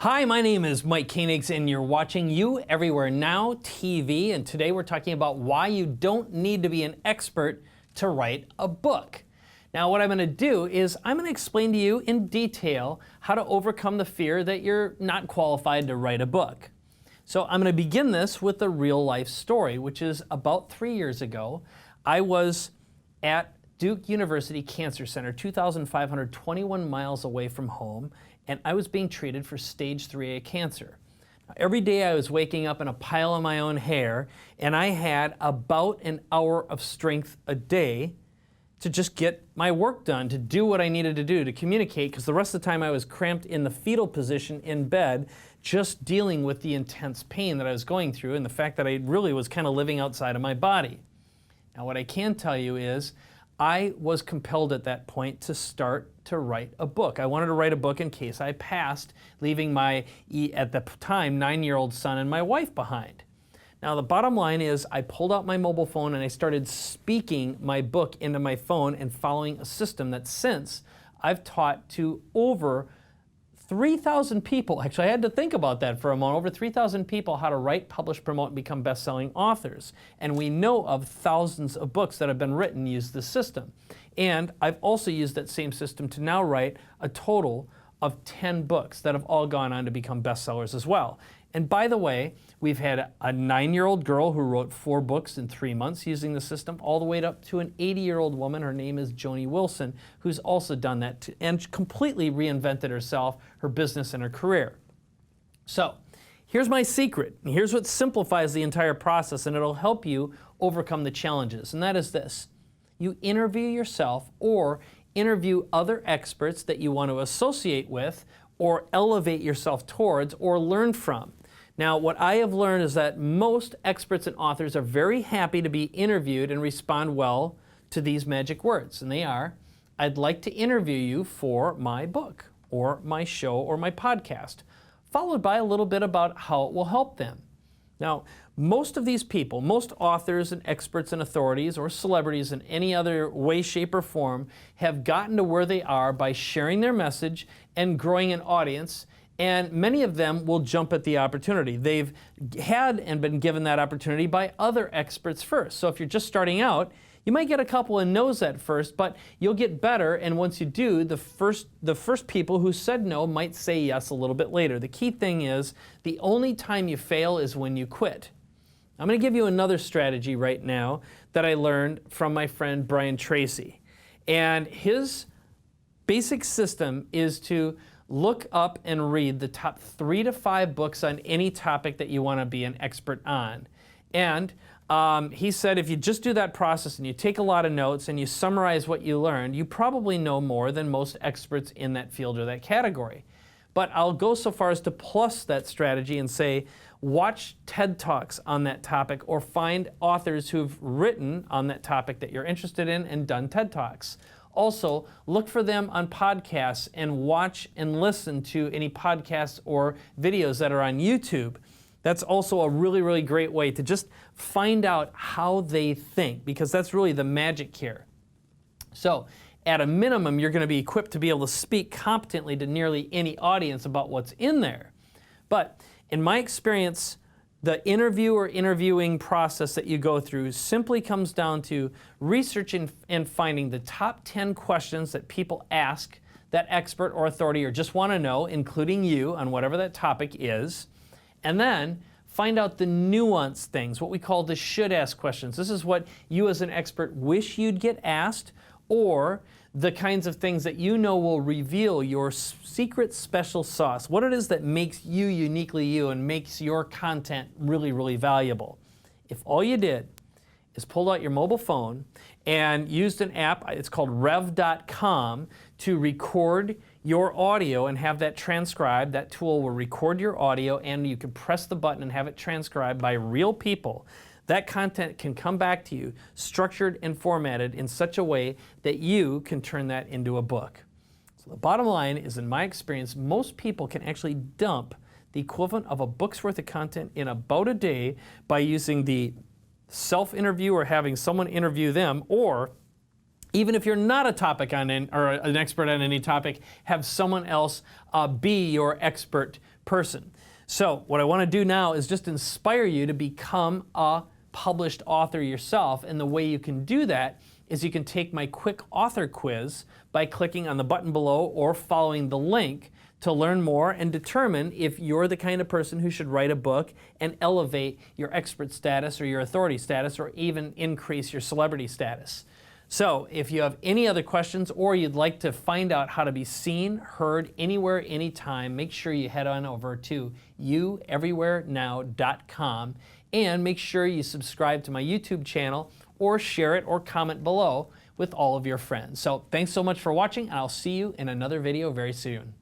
Hi, my name is Mike Koenigs, and you're watching You Everywhere Now TV, and today we're talking about why you don't need to be an expert to write a book. Now, what I'm going to do is I'm going to explain to you in detail how to overcome the fear that you're not qualified to write a book. So I'm going to begin this with a real-life story, which is about 3 years ago. I was at Duke University Cancer Center, 2,521 miles away from home, and I was being treated for stage 3A cancer. Now, every day I was waking up in a pile of my own hair, and I had about an hour of strength a day to just get my work done, to do what I needed to do, to communicate, because the rest of the time I was cramped in the fetal position in bed, just dealing with the intense pain that I was going through and the fact that I really was kind of living outside of my body. Now, what I can tell you is I was compelled at that point to start to write a book. I wanted to write a book in case I passed, leaving my, at the time, 9-year-old son and my wife behind. Now, the bottom line is I pulled out my mobile phone and I started speaking my book into my phone and following a system that since I've taught to over 3,000 people. Actually, I had to think about that for a moment. Over 3,000 people how to write, publish, promote, and become best-selling authors. And we know of thousands of books that have been written use this system. And I've also used that same system to now write a total of 10 books that have all gone on to become bestsellers as well. And by the way, we've had a 9-year-old girl who wrote 4 books in 3 months using the system, all the way up to an 80-year-old woman. Her name is Joni Wilson, who's also done that and completely reinvented herself, her business, and her career. So here's my secret, and here's what simplifies the entire process, and it'll help you overcome the challenges, and that is this. You interview yourself or interview other experts that you want to associate with or elevate yourself towards or learn from. Now, what I have learned is that most experts and authors are very happy to be interviewed and respond well to these magic words. And they are, I'd like to interview you for my book or my show or my podcast, followed by a little bit about how it will help them. Now, most of these people, most authors and experts and authorities or celebrities in any other way, shape, or form have gotten to where they are by sharing their message and growing an audience, and many of them will jump at the opportunity. They've had and been given that opportunity by other experts first. So if you're just starting out, you might get a couple of no's at first, but you'll get better, and once you do, the first people who said no might say yes a little bit later. The key thing is, the only time you fail is when you quit. I'm going to give you another strategy right now that I learned from my friend Brian Tracy. And his basic system is to look up and read the top 3 to 5 books on any topic that you want to be an expert on. And he said if you just do that process and you take a lot of notes and you summarize what you learned, you probably know more than most experts in that field or that category. But I'll go so far as to plus that strategy and say, watch TED Talks on that topic or find authors who've written on that topic that you're interested in and done TED Talks. Also, look for them on podcasts and watch and listen to any podcasts or videos that are on YouTube. That's also a really, really great way to just find out how they think, because that's really the magic here. So, at a minimum, you're going to be equipped to be able to speak competently to nearly any audience about what's in there. But in my experience, the interview or interviewing process that you go through simply comes down to researching and finding the top 10 questions that people ask that expert or authority or just want to know, including you, on whatever that topic is, and then find out the nuanced things, what we call the should ask questions. This is what you as an expert wish you'd get asked, or the kinds of things that you know will reveal your secret special sauce, what it is that makes you uniquely you and makes your content really, really valuable. If all you did is pulled out your mobile phone and used an app, it's called rev.com, to record your audio and have that transcribed, that tool will record your audio and you can press the button and have it transcribed by real people. That content can come back to you structured and formatted in such a way that you can turn that into a book. So the bottom line is, in my experience, most people can actually dump the equivalent of a book's worth of content in about a day by using the self-interview or having someone interview them, or even if you're not a topic on or an expert on any topic, have someone else be your expert person. So what I want to do now is just inspire you to become a published author yourself, and the way you can do that is you can take my quick author quiz by clicking on the button below or following the link to learn more and determine if you're the kind of person who should write a book and elevate your expert status or your authority status, or even increase your celebrity status. So if you have any other questions, or you'd like to find out how to be seen, heard anywhere, anytime, make sure you head on over to youeverywherenow.com and make sure you subscribe to my YouTube channel, or share it or comment below with all of your friends. So thanks so much for watching, and I'll see you in another video very soon.